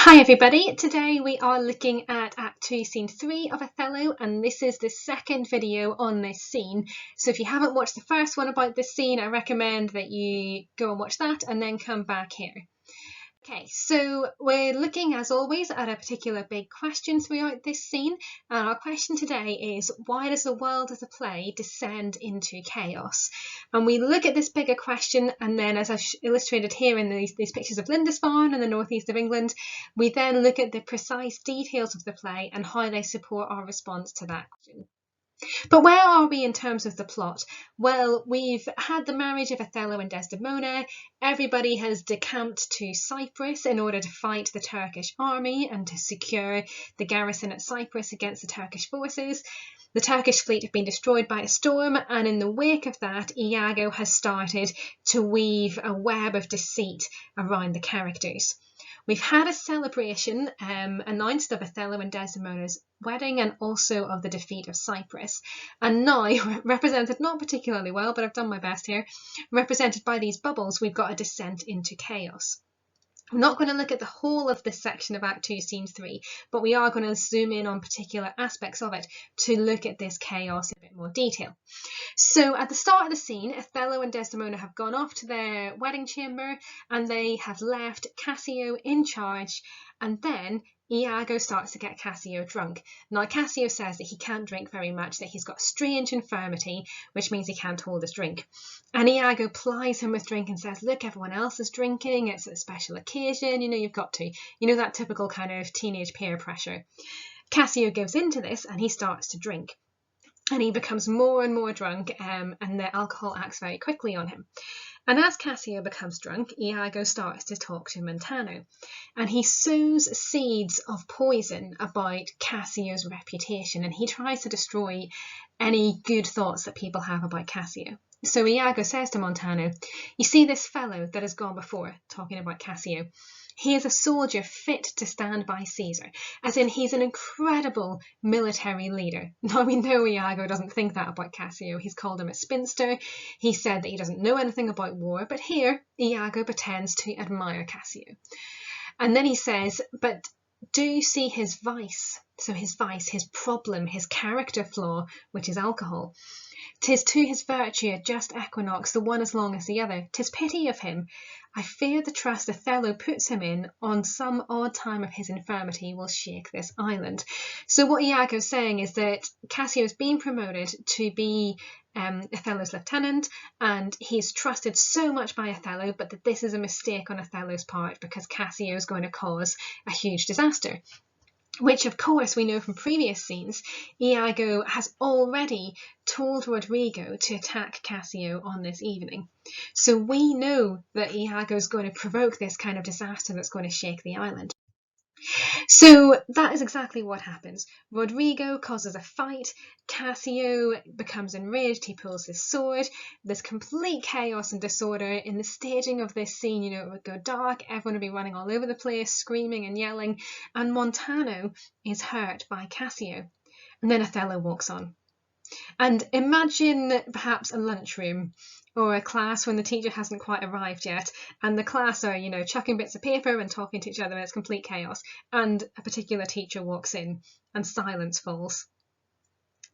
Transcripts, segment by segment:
Hi everybody, today we are looking at Act 2 Scene 3 of Othello, and this is the second video on this scene. So if you haven't watched the first one about this scene, I recommend that you go and watch that and then come back here. Okay, so we're looking as always at a particular big question throughout this scene, and our question today is, why does the world of the play descend into chaos? And we look at this bigger question, and then as I've illustrated here in these pictures of Lindisfarne in the northeast of England, we then look at the precise details of the play and how they support our response to that question. But where are we in terms of the plot? Well, we've had the marriage of Othello and Desdemona. Everybody has decamped to Cyprus in order to fight the Turkish army and to secure the garrison at Cyprus against the Turkish forces. The Turkish fleet have been destroyed by a storm, and in the wake of that, Iago has started to weave a web of deceit around the characters. We've had a celebration announced of Othello and Desdemona's wedding and also of the defeat of Cyprus. And now, represented not particularly well, but I've done my best here, represented by these bubbles, we've got a descent into chaos. I'm not going to look at the whole of this section of Act 2, Scene 3, but we are going to zoom in on particular aspects of it to look at this chaos in a bit more detail. So at the start of the scene, Othello and Desdemona have gone off to their wedding chamber and they have left Cassio in charge, and then Iago starts to get Cassio drunk. Now Cassio says that he can't drink very much, that he's got a strange infirmity, which means he can't hold his drink. And Iago plies him with drink and says, look, everyone else is drinking, it's a special occasion, you've got to. That typical kind of teenage peer pressure. Cassio gives into this and he starts to drink. And he becomes more and more drunk, and the alcohol acts very quickly on him. And as Cassio becomes drunk, Iago starts to talk to Montano, and he sows seeds of poison about Cassio's reputation, and he tries to destroy any good thoughts that people have about Cassio. So Iago says to Montano, you see this fellow that has gone before, talking about Cassio, he is a soldier fit to stand by Caesar, as in he's an incredible military leader. Now we know Iago doesn't think that about Cassio. He's called him a spinster. He said that he doesn't know anything about war, but here Iago pretends to admire Cassio. And then he says, but do you see his vice? So his vice, his problem, his character flaw, which is alcohol. 'Tis to his virtue a just equinox, the one as long as the other. 'Tis pity of him. I fear the trust Othello puts him in on some odd time of his infirmity will shake this island. So what Iago's saying is that Cassio's been promoted to be Othello's lieutenant, and he's trusted so much by Othello, but that this is a mistake on Othello's part because Cassio is going to cause a huge disaster. Which, of course, we know from previous scenes, Iago has already told Rodrigo to attack Cassio on this evening. So we know that Iago is going to provoke this kind of disaster that's going to shake the island. So that is exactly what happens. Rodrigo causes a fight, Cassio becomes enraged, he pulls his sword, there's complete chaos and disorder. In the staging of this scene, it would go dark, everyone would be running all over the place, screaming and yelling, and Montano is hurt by Cassio. And then Othello walks on. And imagine perhaps a lunchroom or a class when the teacher hasn't quite arrived yet, and the class are, chucking bits of paper and talking to each other, and it's complete chaos, and a particular teacher walks in and silence falls.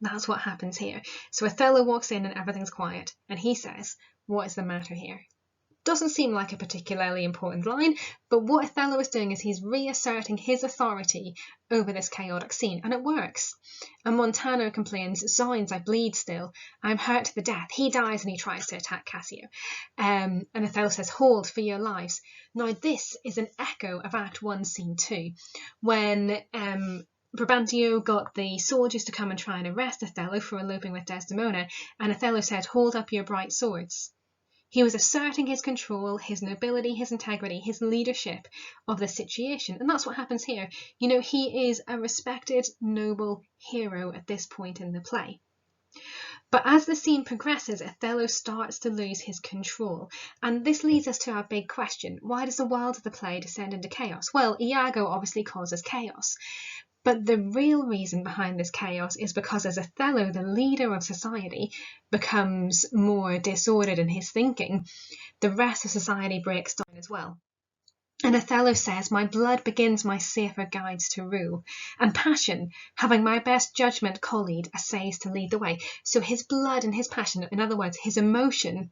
That's what happens here. So Othello walks in and everything's quiet, and he says, what is the matter here? Doesn't seem like a particularly important line, but what Othello is doing is he's reasserting his authority over this chaotic scene, and it works. And Montano complains, zounds, I bleed still, I'm hurt to the death. He dies and he tries to attack Cassio. And Othello says, hold for your lives. Now this is an echo of Act 1, Scene 2, when Brabantio got the soldiers to come and try and arrest Othello for eloping with Desdemona, and Othello said, hold up your bright swords. He was asserting his control, his nobility, his integrity, his leadership of the situation. And that's what happens here. He is a respected, noble hero at this point in the play. But as the scene progresses, Othello starts to lose his control. And this leads us to our big question. Why does the world of the play descend into chaos? Well, Iago obviously causes chaos. But the real reason behind this chaos is because as Othello, the leader of society, becomes more disordered in his thinking, the rest of society breaks down as well. And Othello says, my blood begins my safer guides to rule, and passion, having my best judgment collied, essays to lead the way. So his blood and his passion, in other words, his emotion,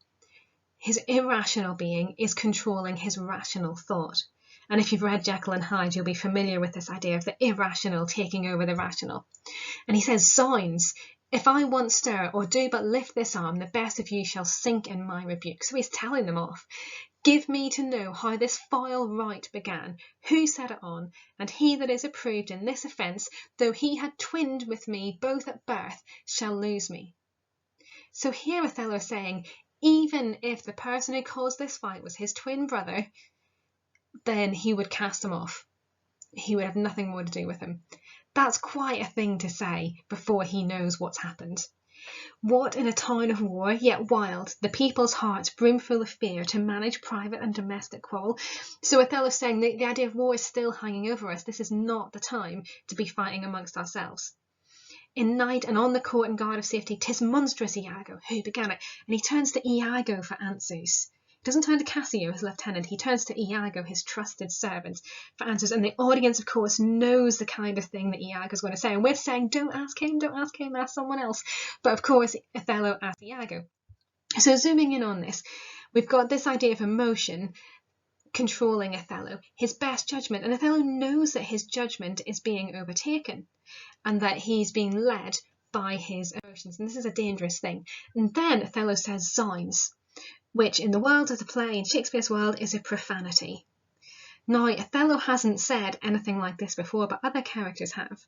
his irrational being, is controlling his rational thought. And if you've read Jekyll and Hyde, you'll be familiar with this idea of the irrational taking over the rational. And he says, "Zounds, if I once stir, or do but lift this arm, the best of you shall sink in my rebuke." So he's telling them off. "Give me to know how this foul rite began, who set it on, and he that is approved in this offence, though he had twinned with me both at birth, shall lose me." So here Othello is saying, even if the person who caused this fight was his twin brother, then he would cast him off. He would have nothing more to do with him. That's quite a thing to say before he knows what's happened. What in a town of war, yet wild, the people's hearts brimful of fear, to manage private and domestic quarrel. So Othello's saying the idea of war is still hanging over us. This is not the time to be fighting amongst ourselves. "In night and on the court and guard of safety, 'tis monstrous, Iago, who began it." And he turns to Iago for answers. He doesn't turn to Cassio, his lieutenant. He turns to Iago, his trusted servant, for answers. And the audience, of course, knows the kind of thing that Iago's going to say. And we're saying, don't ask him, ask someone else. But of course, Othello asks Iago. So zooming in on this, we've got this idea of emotion controlling Othello, his best judgment. And Othello knows that his judgment is being overtaken and that he's being led by his emotions. And this is a dangerous thing. And then Othello says "zounds," which in the world of the play, in Shakespeare's world, is a profanity. Now, Othello hasn't said anything like this before, but other characters have.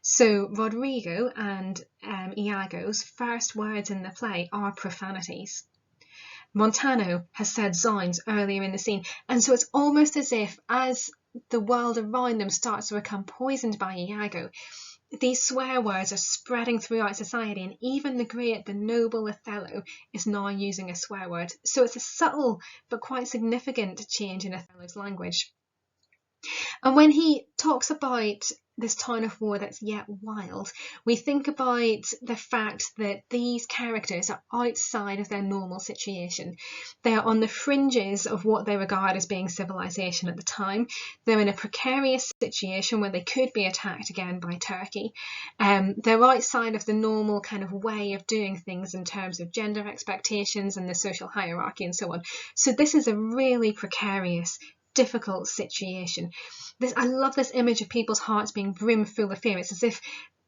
So Rodrigo and Iago's first words in the play are profanities. Montano has said "zounds" earlier in the scene, and so it's almost as if, as the world around them starts to become poisoned by Iago, these swear words are spreading throughout society, and even the noble Othello is now using a swear word. So it's a subtle but quite significant change in Othello's language. And when he talks about this town of war that's yet wild, we think about the fact that these characters are outside of their normal situation. They are on the fringes of what they regard as being civilization at the time. They're in a precarious situation where they could be attacked again by Turkey. They're outside of the normal kind of way of doing things in terms of gender expectations and the social hierarchy and so on. So this is a really precarious, difficult situation. I love this image of people's hearts being brimful of fear. It's as if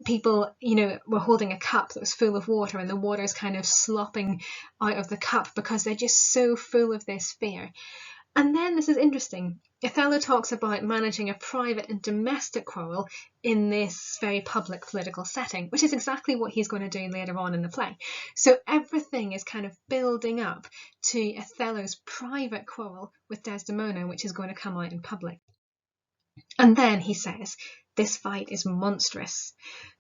people, were holding a cup that was full of water and the water is kind of slopping out of the cup because they're just so full of this fear. And then this is interesting. Othello talks about managing a private and domestic quarrel in this very public political setting, which is exactly what he's going to do later on in the play. So everything is kind of building up to Othello's private quarrel with Desdemona, which is going to come out in public. And then he says, "This fight is monstrous."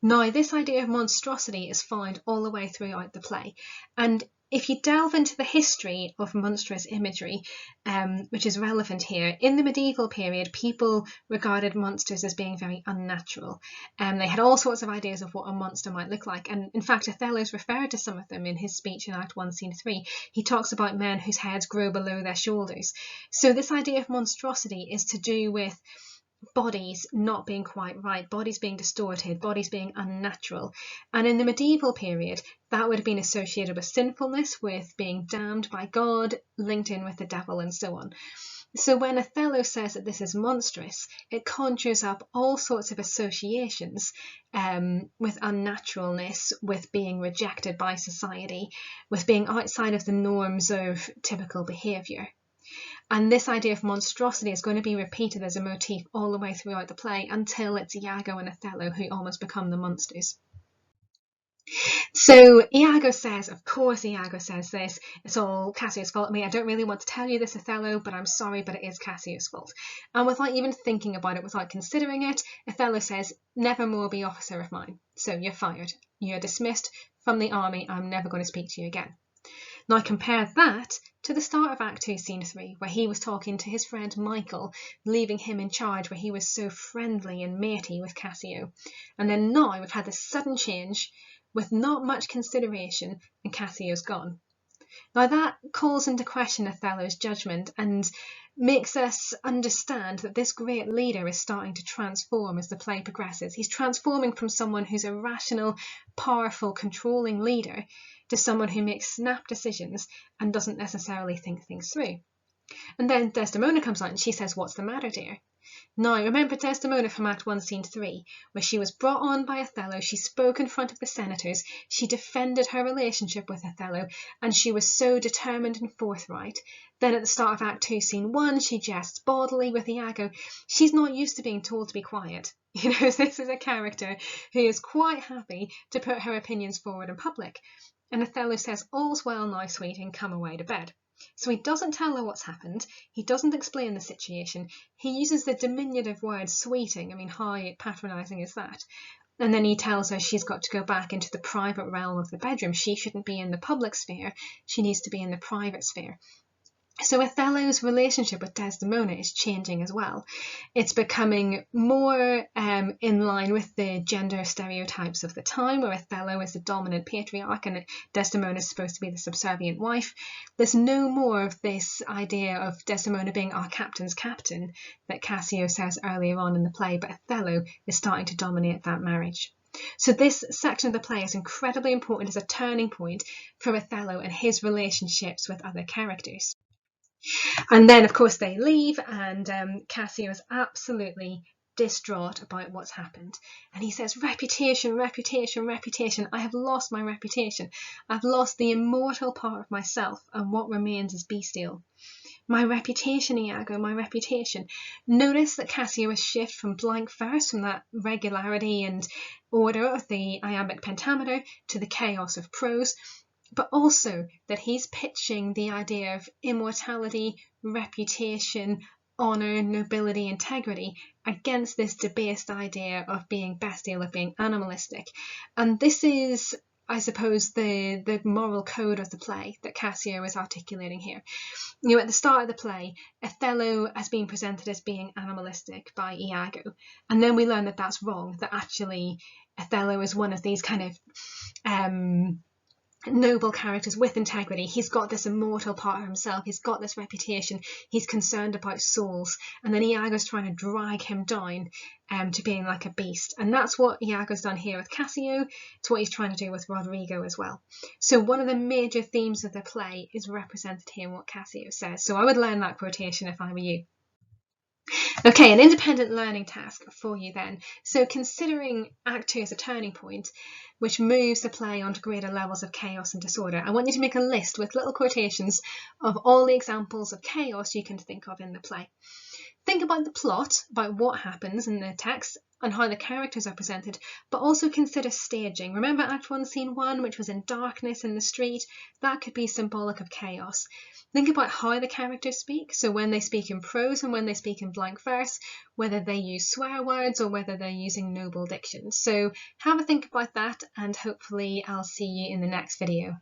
Now, this idea of monstrosity is found all the way throughout the play. And if you delve into the history of monstrous imagery, which is relevant here, in the medieval period, people regarded monsters as being very unnatural. They had all sorts of ideas of what a monster might look like. And in fact, Othello's referred to some of them in his speech in Act 1, Scene 3. He talks about men whose heads grow below their shoulders. So this idea of monstrosity is to do with bodies not being quite right, bodies being distorted, bodies being unnatural. And in the medieval period, that would have been associated with sinfulness, with being damned by God, linked in with the devil, and so on. So when Othello says that this is monstrous, it conjures up all sorts of associations with unnaturalness, with being rejected by society, with being outside of the norms of typical behaviour. And this idea of monstrosity is going to be repeated as a motif all the way throughout the play until it's Iago and Othello who almost become the monsters. So Iago says, of course Iago says this, "It's all Cassio's fault. I don't really want to tell you this, Othello, but I'm sorry, but it is Cassio's fault." And without even thinking about it, without considering it, Othello says, "Never more be officer of mine. So you're fired. You're dismissed from the army. I'm never going to speak to you again." Now compare that to the start of Act 2, Scene 3, where he was talking to his friend Michael, leaving him in charge, where he was so friendly and matey with Cassio. And then now we've had this sudden change with not much consideration, and Cassio's gone. Now that calls into question Othello's judgment and makes us understand that this great leader is starting to transform as the play progresses. He's transforming from someone who's a rational, powerful, controlling leader to someone who makes snap decisions and doesn't necessarily think things through. And then Desdemona comes out and she says, "What's the matter, dear?" Now, remember Desdemona from Act 1, Scene 3, where she was brought on by Othello, she spoke in front of the senators, she defended her relationship with Othello, and she was so determined and forthright. Then at the start of Act 2, Scene 1, she jests bodily with Iago. She's not used to being told to be quiet. You know, this is a character who is quite happy to put her opinions forward in public. And Othello says, "All's well now, sweet, and come away to bed." So he doesn't tell her what's happened. He doesn't explain the situation. He uses the diminutive word sweeting. I mean, how patronising is that? And then he tells her she's got to go back into the private realm of the bedroom. She shouldn't be in the public sphere. She needs to be in the private sphere. So Othello's relationship with Desdemona is changing as well. It's becoming more in line with the gender stereotypes of the time, where Othello is the dominant patriarch and Desdemona is supposed to be the subservient wife. There's no more of this idea of Desdemona being our captain's captain that Cassio says earlier on in the play, but Othello is starting to dominate that marriage. So this section of the play is incredibly important as a turning point for Othello and his relationships with other characters. And then, of course, they leave, and Cassio is absolutely distraught about what's happened. And he says, "Reputation, reputation, reputation. I have lost my reputation. I've lost the immortal part of myself, and what remains is bestial. My reputation, Iago, my reputation." Notice that Cassio has shifted from blank verse, from that regularity and order of the iambic pentameter, to the chaos of prose, but also that he's pitching the idea of immortality, reputation, honour, nobility, integrity against this debased idea of being bestial, of being animalistic. And this is, I suppose, the moral code of the play that Cassio is articulating here. You know, at the start of the play, Othello has been presented as being animalistic by Iago, and then we learn that that's wrong, that actually Othello is one of these kind of noble characters with integrity. He's got this immortal part of himself, he's got this reputation, he's concerned about souls, and then Iago's trying to drag him down to being like a beast. And that's what Iago's done here with Cassio. It's what he's trying to do with Roderigo as well. So one of the major themes of the play is represented here in what Cassio says. So I would learn that quotation if I were you. Okay, an independent learning task for you then. So considering Act 2 as a turning point, which moves the play onto greater levels of chaos and disorder, I want you to make a list with little quotations of all the examples of chaos you can think of in the play. Think about the plot, about what happens in the text and how the characters are presented, but also consider staging. Remember Act 1, Scene 1, which was in darkness in the street? That could be symbolic of chaos. Think about how the characters speak, so when they speak in prose and when they speak in blank verse, whether they use swear words or whether they're using noble diction. So have a think about that, and hopefully I'll see you in the next video.